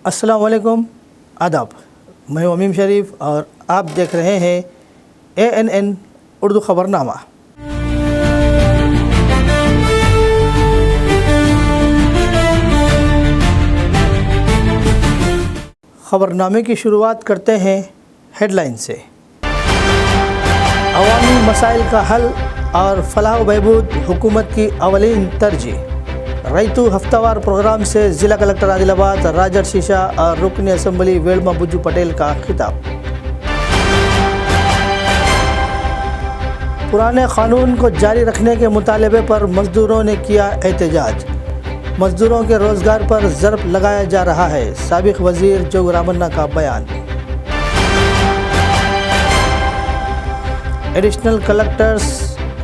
السلام علیکم، آداب۔ میں امیم شریف اور آپ دیکھ رہے ہیں ANN اردو خبرنامہ۔ خبرنامے کی شروعات کرتے ہیں ہیڈ لائن سے۔ عوامی مسائل کا حل اور فلاح و بہبود حکومت کی اولین ترجیح۔ ریتو ہفتہ وار پروگرام سے ضلع کلکٹر عادل آباد راجر شیشا اور رکن اسمبلی ویلما بجو پٹیل کا خطاب۔ پرانے قانون کو جاری رکھنے کے مطالبے پر مزدوروں نے کیا احتجاج۔ مزدوروں کے روزگار پر ضرب لگایا جا رہا ہے، سابق وزیر جوگ رامنا کا بیان۔ ایڈیشنل کلکٹرز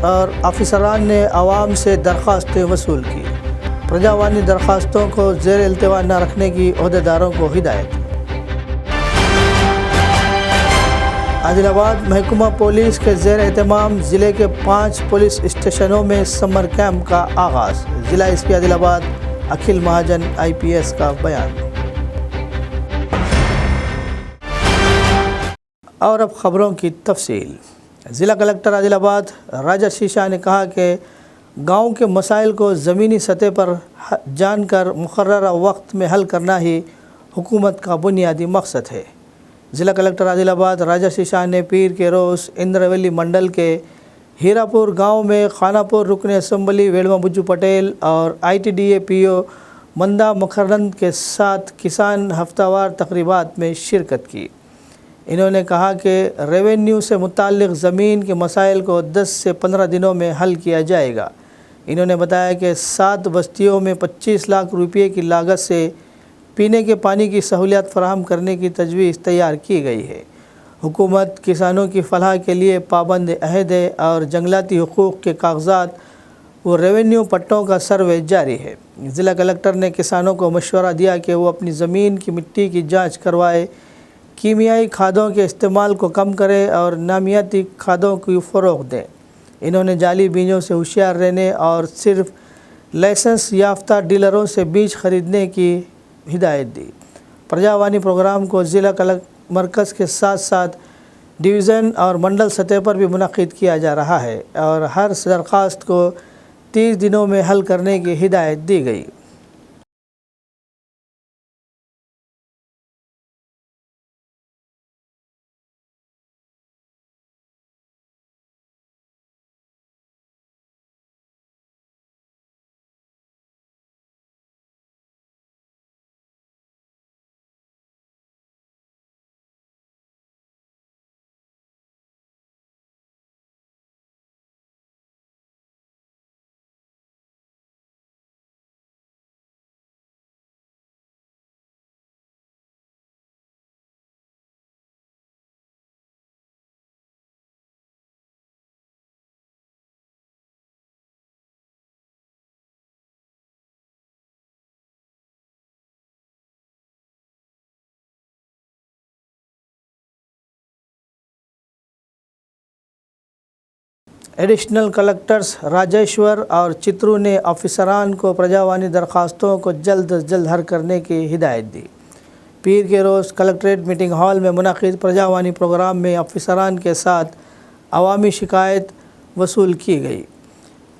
اور آفیسران نے عوام سے درخواستیں وصول کی۔ پرجاوانی درخواستوں کو زیر التوا نہ رکھنے کی عہدیداروں کو ہدایت۔ عادل آباد محکمہ پولیس کے زیر اہتمام ضلع کے 5 پولیس اسٹیشنوں میں سمر کیمپ کا آغاز۔ ضلع ایس پی عادل آباد اکھل مہاجن IPS کا بیان۔ اور اب خبروں کی تفصیل۔ ضلع کلکٹر عادل آباد راجر شیشا نے کہا کہ گاؤں کے مسائل کو زمینی سطح پر جان کر مقررہ وقت میں حل کرنا ہی حکومت کا بنیادی مقصد ہے۔ ضلع کلکٹر عادل آباد راجر شیشا نے پیر کے روز اندرویلی منڈل کے ہیرا پور گاؤں میں خانہ پور رکن اسمبلی ویلما بجو پٹیل اور ITDA PO مندہ مکرند کے ساتھ کسان ہفتہ وار تقریبات میں شرکت کی۔ انہوں نے کہا کہ ریونیو سے متعلق زمین کے مسائل کو 10 سے 15 دنوں میں حل کیا جائے گا۔ انہوں نے بتایا کہ 7 بستیوں میں 25 لاکھ روپے کی لاگت سے پینے کے پانی کی سہولیات فراہم کرنے کی تجویز تیار کی گئی ہے۔ حکومت کسانوں کی فلاح کے لیے پابند عہد ہے اور جنگلاتی حقوق کے کاغذات و ریونیو پٹوں کا سروے جاری ہے۔ ضلع کلکٹر نے کسانوں کو مشورہ دیا کہ وہ اپنی زمین کی مٹی کی جانچ کروائے، کیمیائی کھادوں کے استعمال کو کم کرے اور نامیاتی کھادوں کو فروغ دیں۔ انہوں نے جعلی بیجوں سے ہوشیار رہنے اور صرف لائسنس یافتہ ڈیلروں سے بیج خریدنے کی ہدایت دی۔ پرجاوانی پروگرام کو ضلع مرکز کے ساتھ ساتھ ڈویژن اور منڈل سطح پر بھی منعقد کیا جا رہا ہے اور ہر درخواست کو 30 دنوں میں حل کرنے کی ہدایت دی گئی۔ ایڈیشنل کلکٹرز راجیشور اور چترو نے آفیسران کو پرجاوانی درخواستوں کو جلد از جلد حل کرنے کی ہدایت دی۔ پیر کے روز کلکٹریٹ میٹنگ ہال میں منعقد پرجاوانی پروگرام میں آفیسران کے ساتھ عوامی شکایت وصول کی گئی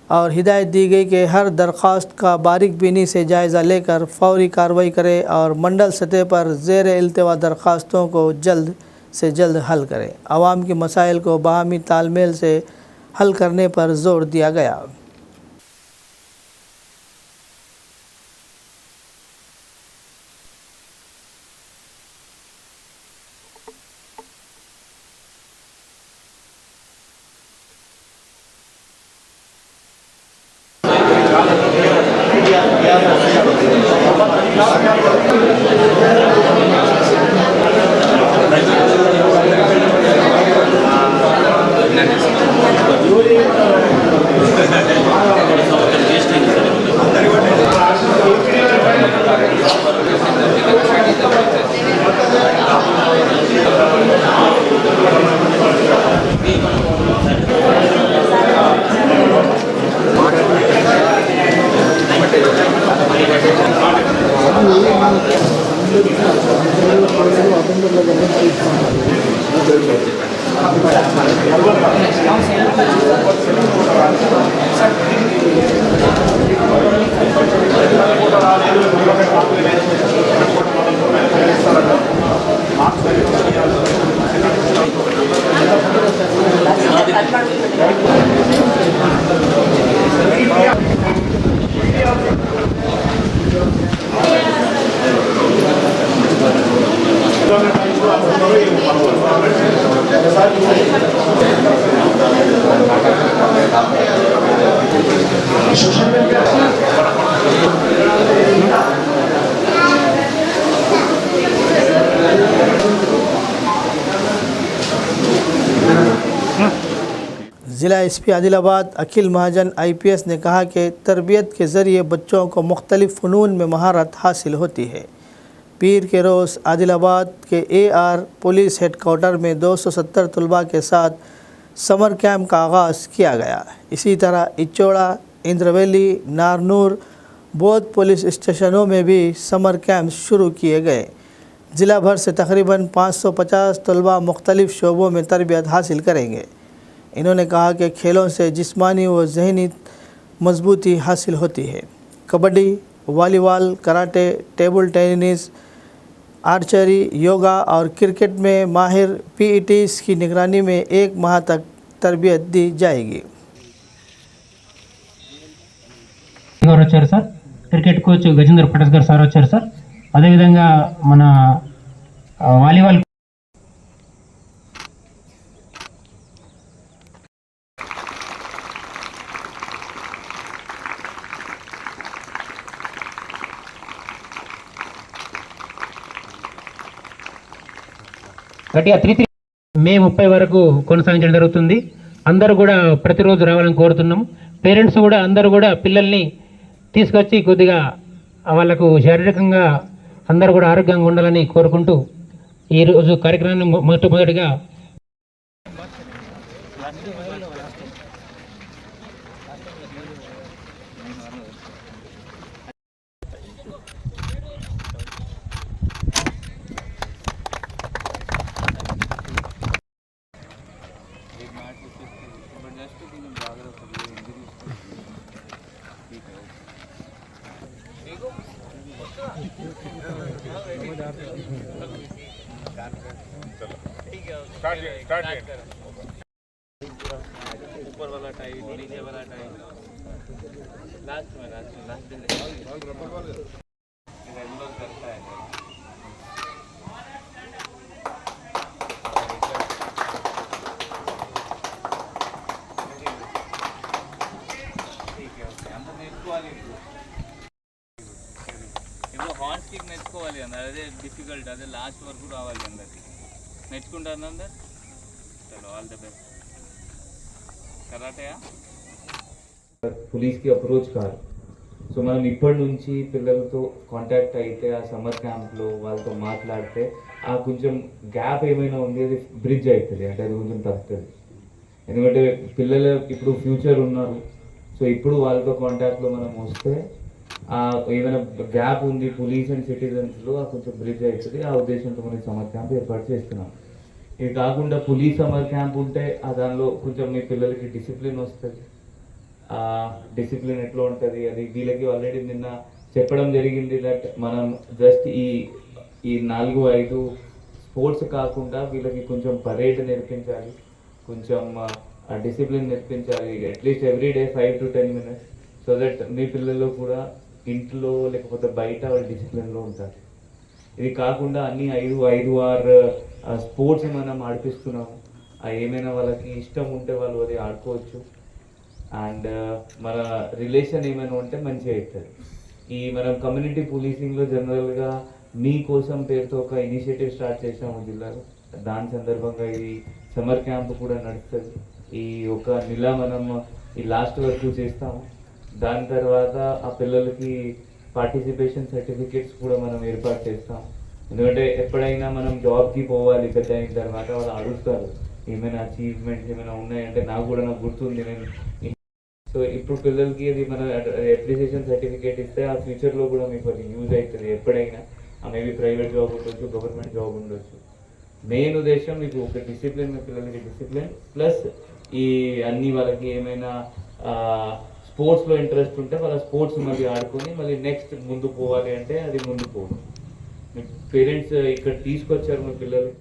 اور ہدایت دی گئی کہ ہر درخواست کا باریک بینی سے جائزہ لے کر فوری کارروائی کرے اور منڈل سطح پر زیر التوا درخواستوں کو جلد سے جلد حل کرے۔ عوام کے مسائل کو باہمی تال میل سے حل کرنے پر زور دیا گیا۔ ضلع SP عادل اکھل مہاجن IPS نے کہا کہ تربیت کے ذریعے بچوں کو مختلف فنون میں مہارت حاصل ہوتی ہے۔ پیر کے روز عادل آباد کے AR پولیس ہیڈ کوارٹر میں 270 طلباء کے ساتھ سمر کیمپ کا آغاز کیا گیا۔ اسی طرح اچوڑا، اندرویلی، نارنور، بودھ پولیس اسٹیشنوں میں بھی سمر کیمپ شروع کیے گئے۔ ضلع بھر سے تقریباً 550 طلباء مختلف شعبوں میں تربیت حاصل کریں گے۔ انہوں نے کہا کہ کھیلوں سے جسمانی و ذہنی مضبوطی حاصل ہوتی ہے۔ کبڈی، والی بال، کراٹے، ٹیبل ٹینس، آرچری، یوگا اور کرکٹ میں ماہر PETs کی نگرانی میں 1 ماہ تک تربیت دی جائے گی۔ వచ్చారు sir, cricket coach Gajendra పటస్ గారు sir వచ్చారు sir. అదేవిధంగా మన వాలీబాల్ గట్టిగా 3 మే 30 వరకు కొనసాగించడం జరుగుతుంది. అందరూ కూడా ప్రతిరోజు రావాలని కోరుతున్నాం. పేరెంట్స్ కూడా అందరూ కూడా పిల్లల్ని తీసుకొచ్చి కొద్దిగా వాళ్ళకు శారీరకంగా అందరూ కూడా ఆరోగ్యంగా ఉండాలని కోరుకుంటూ ఈరోజు కార్యక్రమాన్ని మొట్టమొదటిగా ऊपर वाला टाई, नीचे वाला टाई, लास्ट में दिन करता है। ठीक है, ओके, अंदर నేర్చుకోవాలి. ఇప్పుడు హార్న్ స్టిక్ నేర్చుకోవాలి అందరు, అదే డిఫికల్ట్, అదే లాస్ట్ వరకు రావాలి అందరికి. నేర్చుకుంటారు అందరు. చలో, ఆల్ ద బెస్ట్. కరాటేయా పోలీస్కి అప్రోచ్ కాదు. సో మనం ఇప్పటి నుంచి పిల్లలతో కాంటాక్ట్ అయితే ఆ సమ్మర్ క్యాంప్లో వాళ్ళతో మాట్లాడితే ఆ కొంచెం గ్యాప్ ఏమైనా ఉంది అది బ్రిడ్జ్ అవుతుంది, అంటే అది కొంచెం తగ్గుతుంది. ఎందుకంటే పిల్లలు ఇప్పుడు ఫ్యూచర్ ఉన్నారు. సో ఇప్పుడు వాళ్ళతో కాంటాక్ట్లో మనం వస్తే ఏమైనా గ్యాప్ ఉంది పోలీస్ అండ్ సిటిజన్స్లో ఆ కొంచెం బ్రిడ్జ్ అవుతుంది. ఆ ఉద్దేశంతో మనం సమ్మర్ క్యాంప్ ఏర్పాటు చేస్తున్నాం. ఇది కాకుండా పోలీస్ సమ్మర్ క్యాంప్ ఉంటే దానిలో కొంచెం మీ పిల్లలకి డిసిప్లిన్ వస్తుంది. డిసిప్లిన్ ఎట్లా ఉంటుంది అది వీళ్ళకి ఆల్రెడీ నిన్న చెప్పడం జరిగింది. దట్ మనం జస్ట్ ఈ 4-5 స్పోర్ట్స్ కాకుండా వీళ్ళకి కొంచెం పరేడ్ నేర్పించాలి, కొంచెం డిసిప్లిన్ నేర్పించాలి. At least everyday 5 to 10 minutes, so that మీ పిల్లలు కూడా ఇంట్లో లేకపోతే బయట వాళ్ళు డిసిప్లిన్లో ఉంటారు. ఇది కాకుండా అన్ని 5-6 స్పోర్ట్స్ మనం ఆడిపిస్తున్నాము. ఏమైనా వాళ్ళకి ఇష్టం ఉంటే వాళ్ళు అది ఆడుకోవచ్చు. అండ్ మన రిలేషన్ ఏమైనా ఉంటే మంచిగా అవుతుంది. మనం కమ్యూనిటీ పోలీసింగ్లో జనరల్గా మీకోసం పేరుతో ఒక ఇనిషియేటివ్ స్టార్ట్ చేసాము జిల్లాలో. దాని సందర్భంగా ఈ సమ్మర్ క్యాంప్ కూడా నడుస్తుంది. ఈ ఒక నెల మనం ఈ లాస్ట్ వరకు చేస్తాము. దాని తర్వాత ఆ పిల్లలకి పార్టిసిపేషన్ సర్టిఫికేట్స్ కూడా మనం ఏర్పాటు చేస్తాం. ఎందుకంటే ఎప్పుడైనా మనం జాబ్కి పోవాలి పెద్ద అయిన తర్వాత వాళ్ళు అడుగుతారు ఏమైనా అచీవ్మెంట్స్ ఏమైనా ఉన్నాయంటే నాకు గుర్తుంది నేను. సో ఇప్పుడు పిల్లలకి అది మన అప్రిసియేషన్ సర్టిఫికేట్ ఇస్తే ఆ ఫ్యూచర్లో కూడా మీకు అది యూజ్ అవుతుంది ఎప్పుడైనా. మేబీ ప్రైవేట్ జాబ్ ఉండొచ్చు, గవర్నమెంట్ జాబ్ ఉండొచ్చు. మెయిన్ ఉద్దేశం మీకు ఒక డిసిప్లిన్, మీ పిల్లలకి డిసిప్లిన్ ప్లస్ ఈ అన్ని వాళ్ళకి ఏమైనా స్పోర్ట్స్లో ఇంట్రెస్ట్ ఉంటే వాళ్ళ స్పోర్ట్స్ మళ్ళీ ఆడుకొని మళ్ళీ నెక్స్ట్ ముందు పోవాలి అంటే అది ముందు పోదు. మీ పేరెంట్స్ ఇక్కడ తీసుకొచ్చారు మీ పిల్లలకి.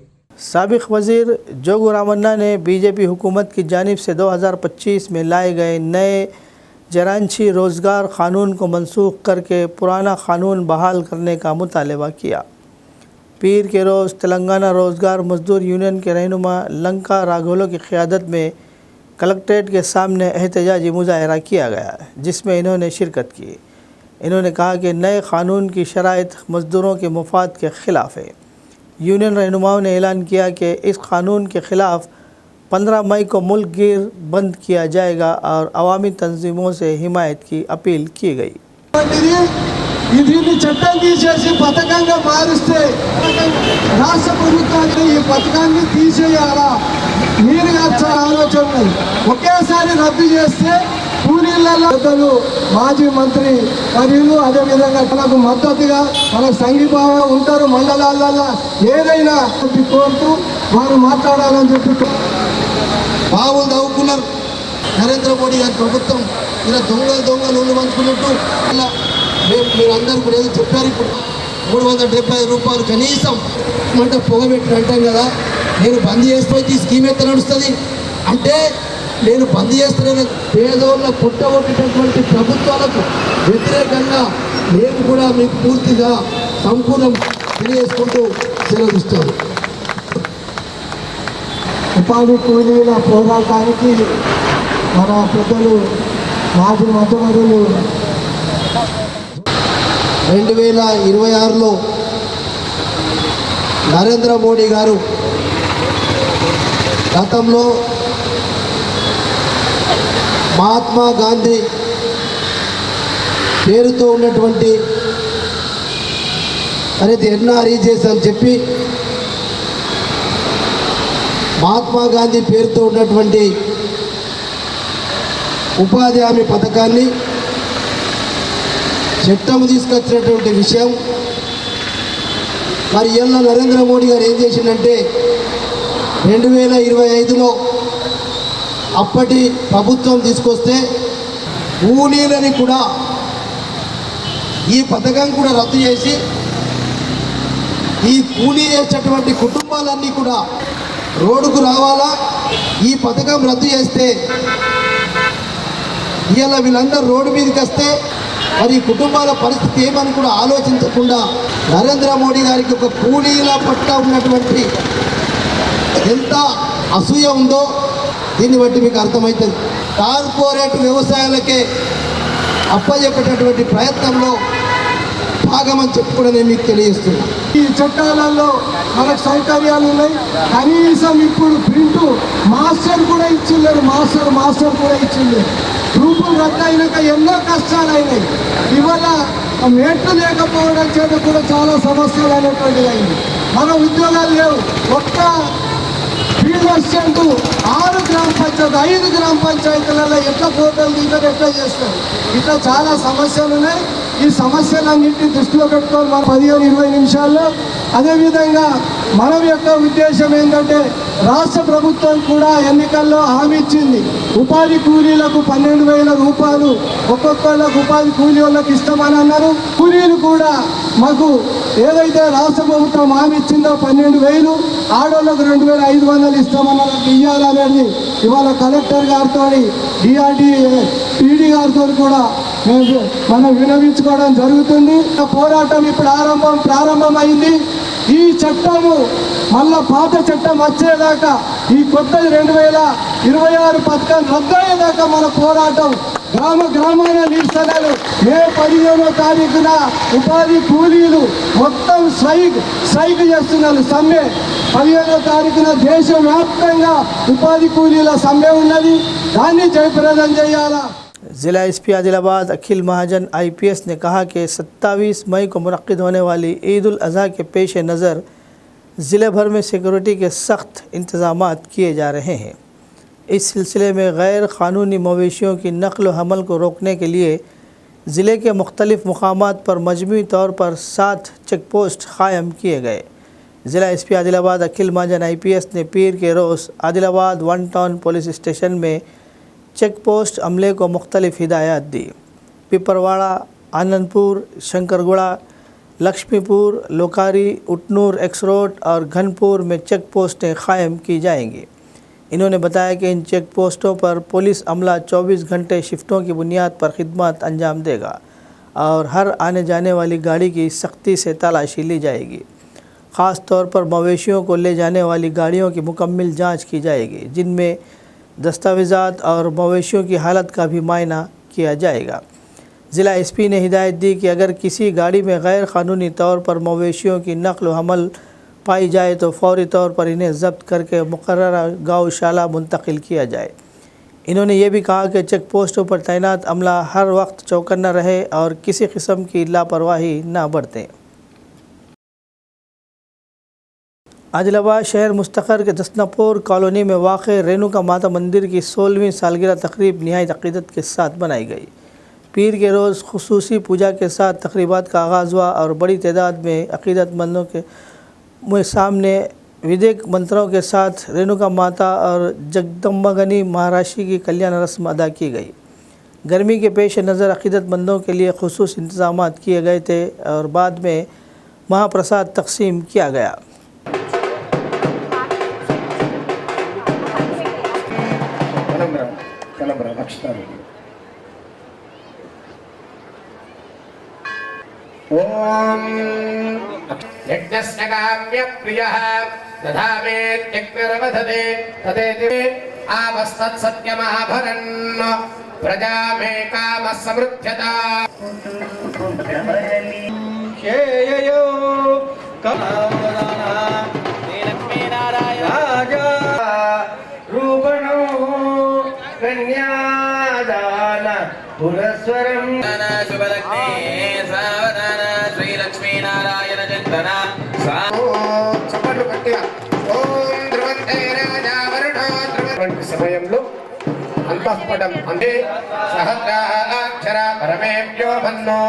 साबिक वज़ीर जोगू रामन्ना ने बीजेपी हुकूमत की जानिब से 2025 में लाए गए नए जरांची रोज़गार क़ानून को मनसूख करके पुराना क़ानून बहाल करने का मुतालबा किया। पीर के रोज़ तेलंगाना रोज़गार मज़दूर यूनियन के रहनुमा लंका राघोलो की क़ियादत में कलेक्ट्रेट के सामने एहतजाजी मुजाहरा किया गया, जिसमें इन्होंने शिरकत की। इन्होंने कहा कि नए क़ानून की शराइत मज़दूरों के मफाद के ख़िलाफ़ है। यूनियन रहनुमाओं ने ऐलान किया कि इस क़ानून के ख़िलाफ़ 15 मई को मुल्क गिर बंद किया जाएगा और अवामी तंजीमों से हिमायत की अपील की गई। దీన్ని చట్టం తీసేసి పథకంగా మారిస్తే రాష్ట్ర ప్రభుత్వానికి ఈ పథకాన్ని తీసేయాలా, మీరు ఆలోచన ఒకేసారి రద్దు చేస్తే కూలీలలో మాజీ మంత్రి మరియు అదేవిధంగా మనకు మద్దతుగా మన సంఘీభావం ఉంటారు మండలాలలో ఏదైనా కోరుతూ వారు మాట్లాడాలని చెప్పి బావులు తవ్వుకున్నారు. నరేంద్ర మోడీ గారి ప్రభుత్వం ఇలా దొంగ నూనె పంచుకున్నట్టు ఇలా మీరందరూ కూడా ఏదో చెప్పారు. ఇప్పుడు 375 రూపాయలు కనీసం అంటే పొగబెట్టి అంటాం కదా, నేను బంద్ చేసిపోయి ఈ స్కీమ్ ఎత్త నడుస్తుంది అంటే నేను బంద్ చేస్తున్న పేదోళ్ళ పుట్టగొట్టేటటువంటి ప్రభుత్వాలకు వ్యతిరేకంగా నేను కూడా మీకు పూర్తిగా సంపూర్ణం తెలియజేసుకుంటూ సెలవిస్తాను. ఉపాధి కూలీల పోరాటానికి మన పెద్దలు మాజీ మంత్రులు 2026లో నరేంద్ర మోడీ గారు గతంలో మహాత్మా గాంధీ పేరుతో ఉన్నటువంటి అనేది ఎన్ఆర్ఈజెస్ అని చెప్పి మహాత్మా గాంధీ పేరుతో ఉన్నటువంటి ఉపాధి హామీ పథకాన్ని చట్టం తీసుకొచ్చినటువంటి విషయం మరి ఇవాళ నరేంద్ర మోడీ గారు ఏం చేసిందంటే 2025లో అప్పటి ప్రభుత్వం తీసుకొస్తే కూలీలని కూడా ఈ పథకం కూడా రద్దు చేసి ఈ కూలీ చేసేటువంటి కుటుంబాలన్నీ కూడా రోడ్డుకు రావాలా, ఈ పథకం రద్దు చేస్తే ఇవాళ వీళ్ళందరూ రోడ్డు మీదకి వస్తే మరి కుటుంబాల పరిస్థితి ఏమని కూడా ఆలోచించకుండా నరేంద్ర మోడీ గారికి ఒక కూలీల పట్ల ఉన్నటువంటి ఎంత అసూయ ఉందో దీన్ని బట్టి మీకు అర్థమవుతుంది. కార్పొరేట్ వ్యవసాయాలకే అప్పచెప్పేటటువంటి ప్రయత్నంలో భాగమని చెప్పి కూడా నేను మీకు తెలియజేస్తున్నాను. ఈ చట్టాలలో మనకు సౌకర్యాలు ఉన్నాయి. కనీసం ఇప్పుడు ప్రింట్ మాస్టర్ కూడా ఇచ్చిండ్రు, మాస్టర్ కూడా ఇచ్చిండ్రు. గ్రూపులు రద్దు అయినాక ఎన్నో కష్టాలు అయినాయి. ఇవాళ మేట్లు లేకపోవడం చేత కూడా చాలా సమస్యలు అనేటువంటిది అయింది. మన ఉద్యోగాలు లేవు. ఒక్క ఫీల్డ్ అసిస్టెంట్ 6 గ్రామ పంచాయతీ 5 గ్రామ పంచాయతీలలో ఎట్లా ఫోటోలు దిగుతారు, ఎట్లా చేస్తారు, ఇట్లా చాలా సమస్యలు ఉన్నాయి. ఈ సమస్యలన్నింటినీ దృష్టిలో పెట్టుకొని మనం 15-20 నిమిషాల్లో అదేవిధంగా మనం యొక్క ఉద్దేశం ఏంటంటే రాష్ట్ర ప్రభుత్వం కూడా ఎన్నికల్లో హామీ ఇచ్చింది. ఉపాధి కూలీలకు 12,000 రూపాయలు ఒక్కొక్కళ్ళకు ఉపాధి కూలీ వాళ్ళకి ఇస్తామని అన్నారు. కూలీలు కూడా మాకు ఏదైతే రాష్ట్ర ప్రభుత్వం హామీ ఇచ్చిందో 12,000, ఆడోళ్ళకు 2,500 ఇస్తామన్నారు. ఇవ్వాలనేది ఇవాళ కలెక్టర్ గారితో పీడీ గారితో కూడా మనం వినవించుకోవడం జరుగుతుంది. పోరాటం ఇప్పుడు ప్రారంభమైంది. ఈ చట్టము మళ్ళా పాత చట్టం వచ్చేదాకా, ఈ కొత్తది 2026 పథకం రద్దయ్యేదాకా మన పోరాటం గ్రామాల నిరసనలు. మే 15వ తారీఖున ఉపాధి కూలీలు మొత్తం స్ట్రైక్ చేస్తున్నారు. సమ్మె 15వ తారీఖున దేశవ్యాప్తంగా ఉపాధి కూలీల సమ్మె ఉన్నది. దాన్ని జయప్రదం చేయాలా. ज़िला एसपी आदिलाबाद अखिल महाजन IPS ने कहा कि 27 मई को मुनक्किद होने वाली ईद उल अज़हा के पेश नज़र ज़िले भर में सिक्योरिटी के सख्त इंतज़ामात किए जा रहे हैं। इस सिलसिले में गैर क़ानूनी मवेशियों की नक़्ल व हमल को रोकने के लिए ज़िले के मुख्तलिफ़ मकामात पर मजमूई तौर पर 7 चेक पोस्ट क़ायम किए गए। ज़िला एसपी आदिलाबाद अखिल महाजन IPS ने पीर के रोज़ आदिलाबाद 1 टाउन पुलिस स्टेशन में चेक पोस्ट अमले को मुख्तलिफ़ हिदायत दी। पिपरवाड़ा, आनंदपुर, शंकरगुड़ा, लक्ष्मीपुर, लोकारी, उटनूर, एक्स रोड और घनपुर में चेक पोस्टें क़ायम की जाएंगी। इन्होंने बताया कि इन चेक पोस्टों पर पुलिस अमला 24 घंटे शिफ्टों की बुनियाद पर खिदमत अंजाम देगा और हर आने जाने वाली गाड़ी की सख्ती से तलाशी ली जाएगी। ख़ास तौर पर मवेशियों को ले जाने वाली गाड़ियों की मुकम्मल जांच की जाएगी, जिनमें दस्तावेज़ात और मवेशियों की हालत का भी मायना किया जाएगा। ज़िला SP ने हिदायत दी कि अगर किसी गाड़ी में गैर क़ानूनी तौर पर मवेशियों की नक़ल व हमल पाई जाए तो फ़ौरी तौर पर इन्हें ज़ब्त करके मुकर्ररा गौशाला मुंतकिल किया जाए। इन्होंने ये भी कहा कि चेक पोस्टों पर तैनात अमला हर वक्त चौकन्ना रहे और किसी किस्म की लापरवाही ना बरतें। आदिलाबाद शहर मुस्तक़र के दसनापुर कॉलोनी में वाक़ रेणुका माता मंदिर की 16वीं सालगिरह तकरीब नहायत अक़ीदत के साथ बनाई गई। पीर के रोज़ खुसूसी पूजा के साथ तकरीबात का आगाज़ हुआ और बड़ी तादाद में अक़ीदतमंदों के सामने विधिक मंत्रों के साथ रेणुका माता और जगदम्बागनी महाराशि की कल्याण रस्म अदा की गई। गर्मी के पेश नज़र अक़ीदतमंदों के लिए खुसूस इंतज़ामात किए गए थे और बाद में महाप्रसाद तकसीम किया गया। ओम यज्ञस्य काम्य प्रियः दधामेत्यग्निर्वधते तदेति आवस्तत् सत्यमाभरन् प्रजा मे कामः समृद्ध्यता शेययो कमवदाना राजा रूपणो कन्यादान पुरस्वरं शुभलग्ने सावधान श्री लक्ष्मी नारायण चिंतना చప్పట్లు గట్టిగా ఓం ధ్రువంతే రాజా వరుణో ధ్రువంతి సమయంలో అంతఃపటం అంటే సహస్రాక్షర పరమేభ్యో భన్నో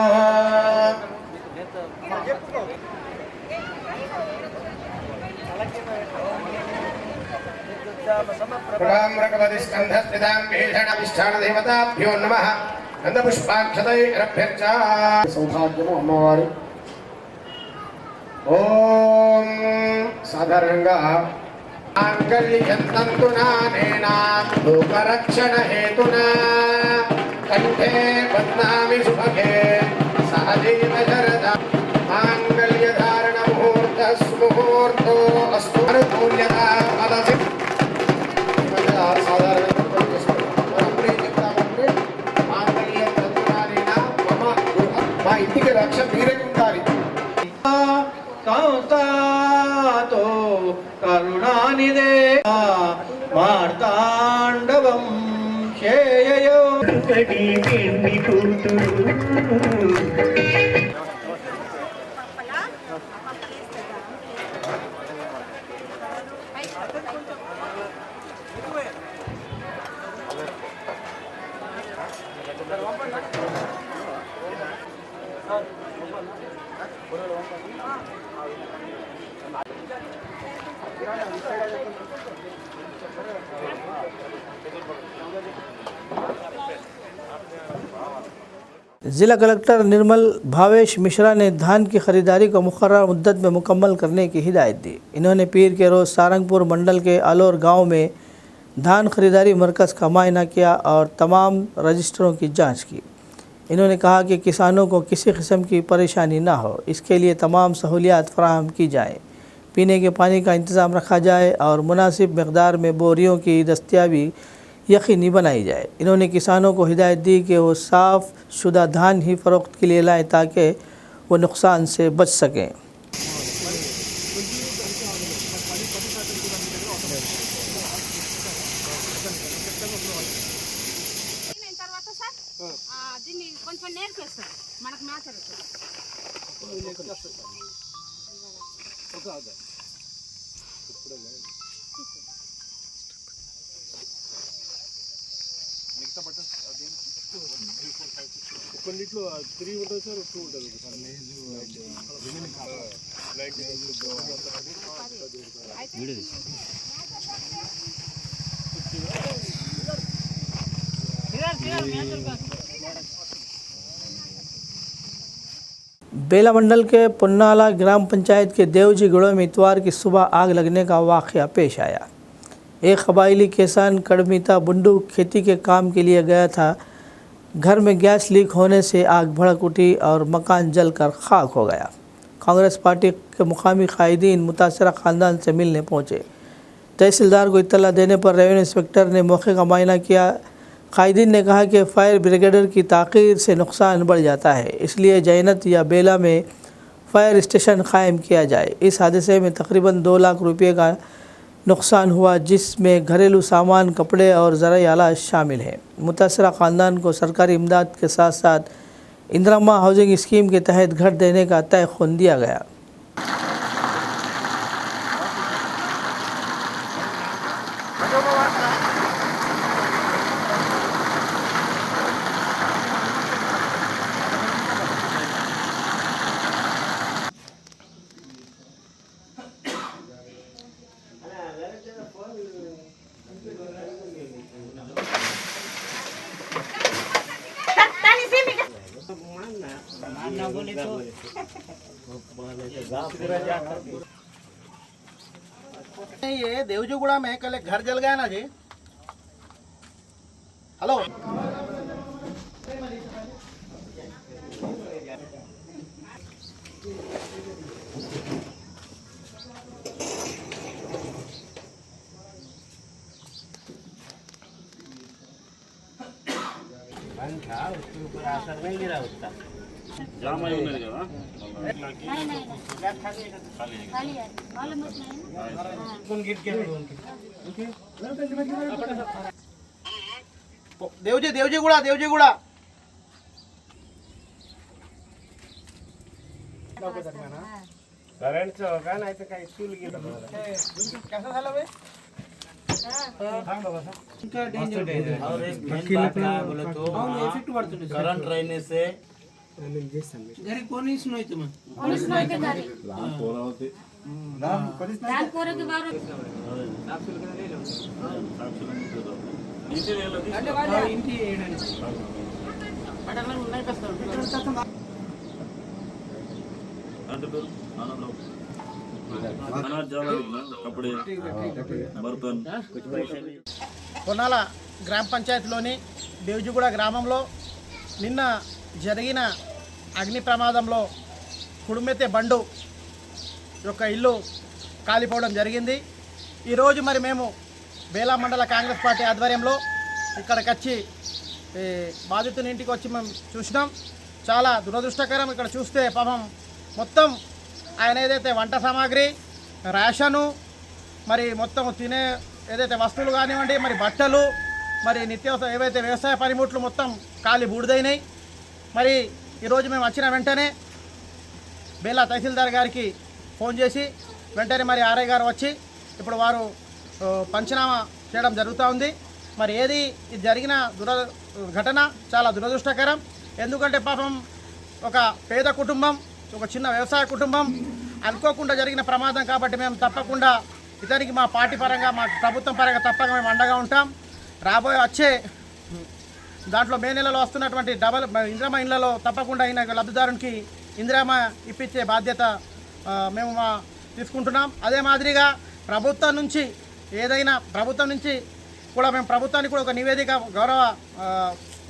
ప్రభాం రఘుపతి స్కంధస్థితాం భీషణాధిష్టాన దేవతాభ్యో నమః గంధపుష్పాక్షతైరభ్యర్చ సౌభాగ్యము అమ్మవారు ఓం సాధారణంగా మాంగళ్యంతంతునానేనా లోకరక్షణ హేతునా కంఠే బధ్నామి శుభగే సహజీవ శరద మాంగళ్యధారణ ముహూర్తో అస్తు అనుకూల్యత పదసి సాధారణంగా అప్పుడు ఏం చెప్తామంటే మాంగళ్యంతంతునానేనా మమ గృహ మా ఇంటికి రక్ష మీరే ఉండాలి కాంతాతో కరుణానిదే మార్తాండవం శేయయో ज़िला कलेक्टर निर्मल भावेश मिश्रा ने धान की ख़रीदारी को मुकर्रर मुद्दत में मुकम्मल करने की हिदायत दी। इन्होंने पीर के रोज़ सारंगपुर मंडल के आलोर गांव में धान खरीदारी मरकज़ का मायना किया और तमाम रजिस्टरों की जांच की। इन्होंने कहा कि किसानों को किसी किस्म की परेशानी ना हो, इसके लिए तमाम सहूलियात फराहम की जाएँ। पीने के पानी का इंतज़ाम रखा जाए और मुनासिब मकदार में बोरियों की दस्तियाबी यकीनी बनाई जाए। इन्होंने किसानों को हिदायत दी कि वो साफ़ शुदा धान ही फ़रोख्त के लिए लाएँ ताकि वो नुकसान से बच सकें। बेला मंडल के पुन्नाला ग्राम पंचायत के देवजी गढ़ों में इतवार की सुबह आग लगने का वाक़या पेश आया। एक कबायली किसान कड़मिता बुंडू खेती के काम के लिए गया था। घर में गैस लीक होने से आग भड़क उठी और मकान जलकर खाक हो गया। कांग्रेस पार्टी के मुकामी कायदीन मुतासरा ख़ानदान से मिलने पहुँचे। तहसीलदार को इत्तला देने पर रेवेन्यू इंस्पेक्टर ने मौके का मुआयना किया। कायदीन ने कहा कि फायर ब्रिगेडर की ताख़ीर से नुकसान बढ़ जाता है, इसलिए जैनत या बेला में फायर स्टेशन कायम किया जाए। इस हादसे में तकरीबन 2 लाख रुपये का नुकसान हुआ, जिसमें घरेलू सामान, कपड़े और ज़राई आला शामिल हैं। मुतासरा ख़ानदान को सरकारी इमदाद के साथ साथ इंदिरा हाउसिंग स्कीम के तहत घर देने का तयख़ुन दिया गया। ये देवजूगुड़ा में कल एक घर जल गया ना जी। हेलो देवजीगुड़ा करंट होगा नाही तर काही चूल गेलं कसं झालं बे करंट रहने से घरी कोणीच नव्हतं मग कपड़े बर्तन కొన్నాల గ్రామ పంచాయతీలోని దేవజీగూడ గ్రామంలో నిన్న జరిగిన అగ్ని ప్రమాదంలో కుడుమెతే బండు యొక్క ఇల్లు కాలిపోవడం జరిగింది. ఈరోజు మరి మేము బేలా మండల కాంగ్రెస్ పార్టీ ఆధ్వర్యంలో ఇక్కడికి వచ్చి బాధితుని ఇంటికి వచ్చి మేము చూసినాం. చాలా దురదృష్టకరం. ఇక్కడ చూస్తే పాపం మొత్తం ఆయన ఏదైతే వంట సామాగ్రి, రేషను, మరి మొత్తం తినే ఏదైతే వస్తువులు కానివ్వండి, మరి బట్టలు, మరి నిత్యావసర ఏవైతే వ్యవసాయ పనిముట్లు మొత్తం కాలి బూడిదైనాయి. మరి ఈరోజు మేము వచ్చిన వెంటనే బేలా తహసీల్దార్ గారికి ఫోన్ చేసి వెంటనే మరి ఆర్ఐ గారు వచ్చి ఇప్పుడు వారు పంచనామా చేయడం జరుగుతూ ఉంది. మరి ఏది ఇది జరిగిన ఘటన చాలా దురదృష్టకరం. ఎందుకంటే పాపం ఒక పేద కుటుంబం, ఒక చిన్న వ్యవసాయ కుటుంబం, అనుకోకుండా జరిగిన ప్రమాదం కాబట్టి మేము తప్పకుండా ఇతనికి మా పార్టీ పరంగా, మా ప్రభుత్వం పరంగా తప్పక మేము అండగా ఉంటాం. రాబోయే వచ్చే దాంట్లో మే నెలలో వస్తున్నటువంటి ఇందిరామ ఇళ్లలో తప్పకుండా అయిన లబ్ధిదారునికి ఇందిరామ ఇప్పించే బాధ్యత మేము తీసుకుంటున్నాం. అదే మాదిరిగా ప్రభుత్వం నుంచి కూడా మేము ప్రభుత్వానికి కూడా ఒక నివేదిక, గౌరవ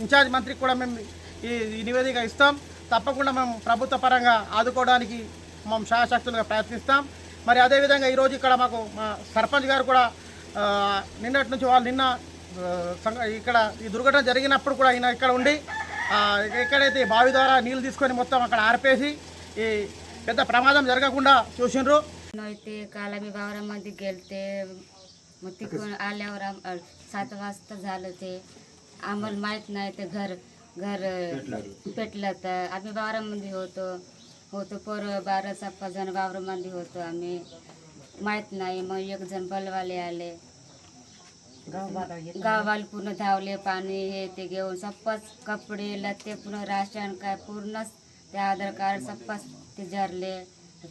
ఇన్ఛార్జ్ మంత్రికి కూడా మేము ఈ నివేదిక ఇస్తాం. తప్పకుండా మేము ప్రభుత్వ పరంగా ఆదుకోవడానికి మేము శాయశక్తులుగా ప్రయత్నిస్తాం. మరి అదేవిధంగా ఈరోజు ఇక్కడ మాకు మా సర్పంచ్ గారు కూడా నిన్నటి నుంచి వాళ్ళు నిన్న ఇక్కడ ఈ దుర్ఘటన జరిగినప్పుడు కూడా ఈయన ఇక్కడ ఉండి ఎక్కడైతే బావి ద్వారా నీళ్ళు తీసుకొని మొత్తం అక్కడ ఆర్పేసి ఈ పెద్ద ప్రమాదం జరగకుండా చూసిండ్రు. అయితే कालामी वावरामध्ये गेलते, मग तिकडून आल्यावर 7 वाजता झालं. ते आम्हाला माहीत नाही. ते घर पेटलं. तर आम्ही वावरामध्ये होतो पोरं 12-15 जण वावरामध्ये होतो. आम्ही माहीत नाही. मग एक जण बलवाले आले. गाव वाले पूर्ण धावले, पाणी हे ते घेऊन सप्पच कपडे लत्ते पूर्ण राशन काय पूर्णच ते आधार कार्ड सप्पच ते झरले,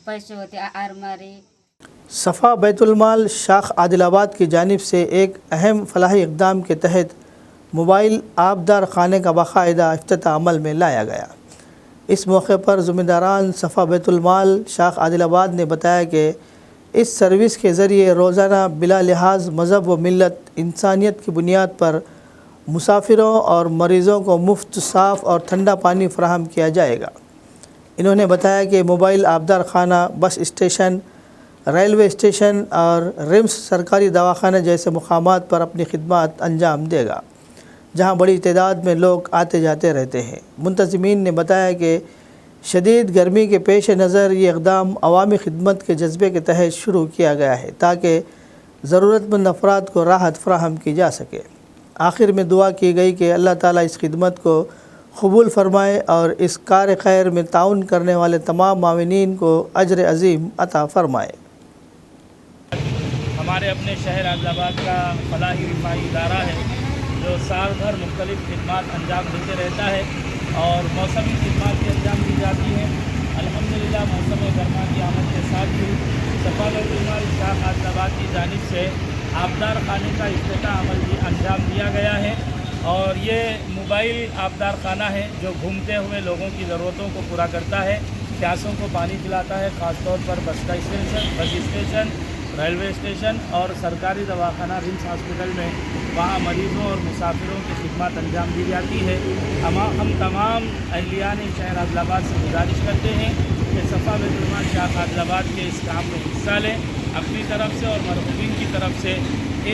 पैसे होते आरमारी. सफ़ा बैतुलमाल शाख आदिलाबाद की जानिब से एक अहम फलाही इक़दाम के तहत मोबाइल आबदार खाने का बाकायदा इफ्तिताह अमल में लाया गया. इस मौके पर ज़िम्मेदारान सफ़ा बैतुलमाल शाख आदिलाबाद ने बताया कि इस सर्विस के ज़रिए रोज़ाना बिला लिहाज मज़हब व मिलत इंसानियत की बुनियाद पर मुसाफिरों और मरीज़ों को मुफ्त साफ़ और ठंडा पानी फ़राहम किया जाएगा. इन्होंने बताया कि मोबाइल आबदार खाना बस स्टेशन, रेलवे स्टेशन और रिम्स सरकारी दवाखाने जैसे मुकामात पर अपनी खिदमत अंजाम देगा, जहां बड़ी तादाद में लोग आते जाते रहते हैं. मुंतज़मीन ने बताया कि शदीद गर्मी के पेश नज़र ये इक़दाम अवामी खिदमत के जज्बे के तहत शुरू किया गया है ताकि ज़रूरतमंद अफराद को राहत फ़राहम की जा सके. आखिर में दुआ की गई कि अल्लाह ताला इस खिदमत को कबूल फ़रमाए और इस कार खैर में ताउन करने वाले तमाम माविनीन को अजर अज़ीम अता फ़रमाए. हमारे अपने शहर आदिलाबाद का फलाही रिफाई इदारा है जो साल भर मुख्तलिफ़ खिदमत अंजाम देते रहता है और मौसमी खिदमत की अंजाम दी जाती है. अल्हम्दुलिल्लाह मौसम गर्मा की आमद के साथ ही सफ़ा बैतुलमाल शाख आदिलाबाद की जानिब से आबदार खाने का इफ्तिताह अमल भी अंजाम दिया गया है. और ये मोबाइल आबदार खाना है जो घूमते हुए लोगों की ज़रूरतों को पूरा करता है, प्यासों को पानी पिलाता है, ख़ास तौर पर बस स्टेशन, रेलवे स्टेशन और सरकारी दवाखाना रिम्स हॉस्पिटल में वहाँ मरीज़ों और मुसाफिरों की खिदमत अंजाम दी जाती है. हम तमाम अहलियान शहर आदिलाबाद से गुजारिश करते हैं कि सफ़ा बैतुलमाल शाख आदिलाबाद के इस काम में हिस्सा लें. अपनी तरफ से और मरहूमीन की तरफ से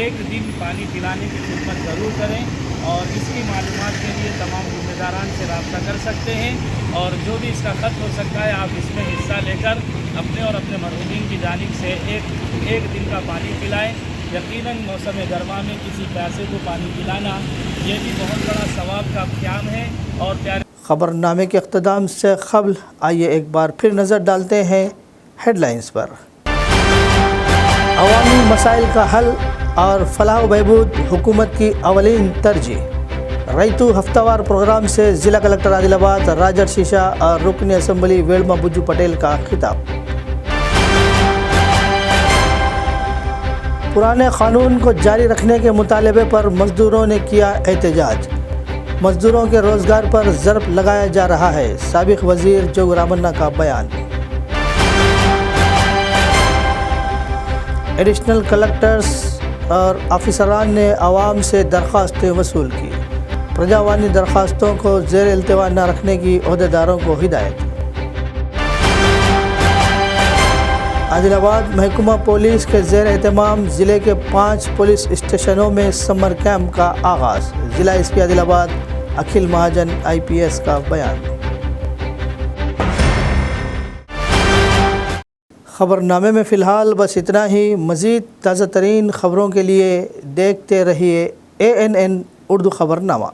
एक दिन पानी पिलाने की खिदमत ज़रूर करें और इसकी मालूमात के लिए तमाम ज़िम्मेदारान से रब्ता कर सकते हैं और जो भी इसका ख़र्च हो सकता है आप इसमें हिस्सा लेकर अपने और अपने मरहूमीन की जानिब से एक दिन का पानी पिलाएं. यकीनन मौसम गर्मा में किसी प्यासे को पानी पिलाना ये भी बहुत बड़ा सवाब का क़याम है. और प्यारे ख़बरनामे के इख्तिताम से क़ब्ल आइए एक बार फिर नज़र डालते हैं हेडलाइंस पर. अवामी मसाइल का हल और फलाह व बहबूद हुकूमत की अवलीन तरजीह. रैतु हफ्तावार प्रोग्राम से ज़िला कलेक्टर आदिलाबाद राजर शीशा और रुकन असम्बली वेलमा बुज्जू पटेल का खिताब. पुराने कानून को जारी रखने के मुतालबे पर मजदूरों ने किया एहतजाज. मजदूरों के रोज़गार पर ज़र्ब लगाया जा रहा है. साबिक़ वज़ीर जोग रामन्ना का बयान. एडिशनल कलेक्टर्स और अफसरान ने आवाम से दरख्वास्तें वसूल की. प्रजावानी दरख्वास्तों को ज़ेर इल्तिवा न रखने की अहदेदारों को हिदायत. आदिलाबाद महकमा पुलिस के ज़ेर एहतमाम ज़िले के 5 पुलिस स्टेशनों में समर कैंप का आगाज़. ज़िला एसपी आदिलाबाद अखिल महाजन IPS का बयान. ख़बरनामे में फ़िलहाल बस इतना ही. मज़ीद ताज़ा तरीन ख़बरों के लिए देखते रहिए ANN उर्दू ख़बरनामा.